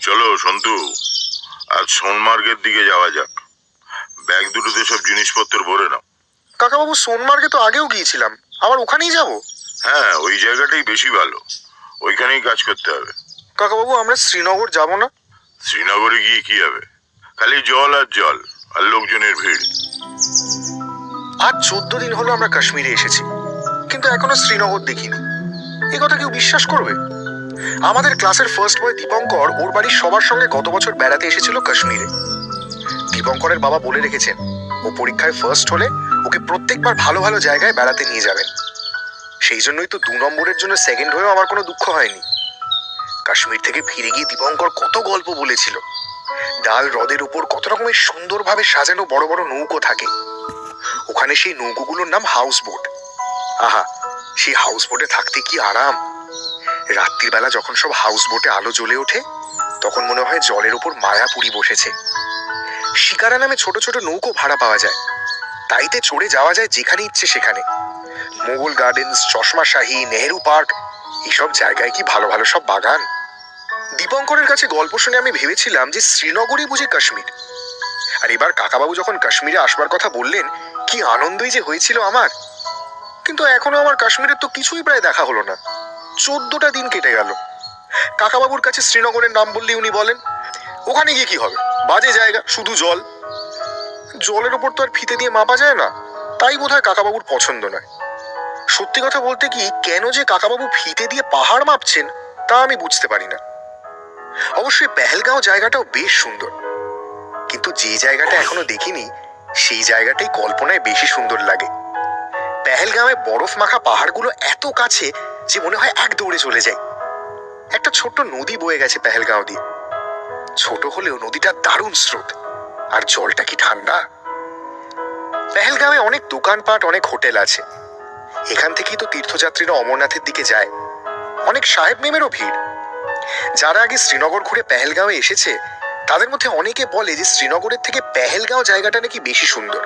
চলো সন্তু, আজ সোনমার্গের দিকে যাওয়া যাক। ব্যাগ দুটোতে সব জিনিসপত্র ভরে নাও। কাকাবাবু, সোনমার্গে তো আগেও গিয়েছিলাম, আবার ওখানেই যাব? হ্যাঁ, ওই জায়গাটাই বেশি ভালো, ওইখানেই কাজ করতে হবে। কাকাবাবু, আমরা শ্রীনগর যাব না? শ্রীনগরে গিয়ে কি হবে? খালি জল আর জল আর লোকজনের ভিড়। আজ 14 দিন হলো আমরা কাশ্মীরে এসেছি, কিন্তু এখনো শ্রীনগর দেখিনি। এই কথা কেউ বিশ্বাস করবে? আমাদের ক্লাসের ফার্স্ট বয় দীপঙ্কর ওর বাড়ির সবার সঙ্গে গত বছর বেড়াতে এসেছিল কাশ্মীরে। দীপঙ্করের বাবা বলে রেখেছেন, ও পরীক্ষায় ফার্স্ট হলে ওকে প্রত্যেকবার ভালো ভালো জায়গায় বেড়াতে নিয়ে যাবেন। সেই জন্যই তো 2 নম্বরের জন্য সেকেন্ড হয়েও আমার কোনো দুঃখ হয়নি। কাশ্মীর থেকে ফিরে গিয়ে দীপঙ্কর কত গল্প বলেছিল। ডাল হ্রদের উপর কত রকমের সুন্দরভাবে সাজানো বড় বড় নৌকো থাকে। ওখানে সেই নৌকোগুলোর নাম হাউস বোট। আহা, সেই হাউস বোটে থাকতে কি আরাম! রাত্রির বেলা যখন সব হাউস বোটে আলো জ্বলে ওঠে, তখন মনে হয় জলের উপর মায়াপুরী বসেছে। শিকারা নামে ছোট ছোট নৌকো ভাড়া পাওয়া যায়, তাইতে চড়ে যাওয়া যায় যেখানে ইচ্ছে সেখানে। মোগল গার্ডেন্স, চশমা শাহী, নেহেরু পার্ক, এইসব জায়গায় কি ভালো ভালো সব বাগান। দীপঙ্করের কাছে গল্প শুনে আমি ভেবেছিলাম যে শ্রীনগরই বুঝি কাশ্মীর। আর এবার কাকাবাবু যখন কাশ্মীরে আসবার কথা বললেন, কি আনন্দই যে হয়েছিল আমার। কিন্তু এখনো আমার কাশ্মীরের তো কিছুই প্রায় দেখা হলো না। 14টা দিন কেটে গেল। কাকাবাবুর কাছে শ্রীনগরের নাম বললেই উনি বলেন, ওখানে গিয়ে কি হবে, বাজে জায়গা, শুধু জল। জলের ওপর তো আর ফিতে দিয়ে মাপা যায় না, তাই বোধহয় কাকাবাবুর পছন্দ নয়। সত্যি কথা বলতে কি, কেন যে কাকাবাবু ফিতে দিয়ে পাহাড় মাপছেন তা আমি বুঝতে পারি না। অবশ্যই পেহেলগাঁও জায়গাটাও বেশ সুন্দর, কিন্তু যে জায়গাটা এখনো দেখিনি সেই জায়গাটাই কল্পনায় বেশি সুন্দর লাগে। পেহেলগাঁওয়ে বরফ মাখা পাহাড়গুলো এত কাছে যে মনে হয় এক দৌড়ে চলে যায়। একটা ছোট্ট নদী বয়ে গেছে পেহেলগাঁও দিয়ে। ছোট হলেও নদীটার দারুণ স্রোত, আর জলটা কি ঠান্ডা! পেহেলগাঁওয়ে অনেক দোকানপাট, অনেক হোটেল আছে। এখান থেকেই তো তীর্থযাত্রীরা অমরনাথের দিকে যায়। অনেক সাহেব মেমেরও ভিড়। যারা আগে শ্রীনগর ঘুরে পেহেলগাঁওয়ে এসেছে, তাদের মধ্যে অনেকে বলে যে শ্রীনগরের থেকে পেহেলগাঁও জায়গাটা নাকি বেশি সুন্দর।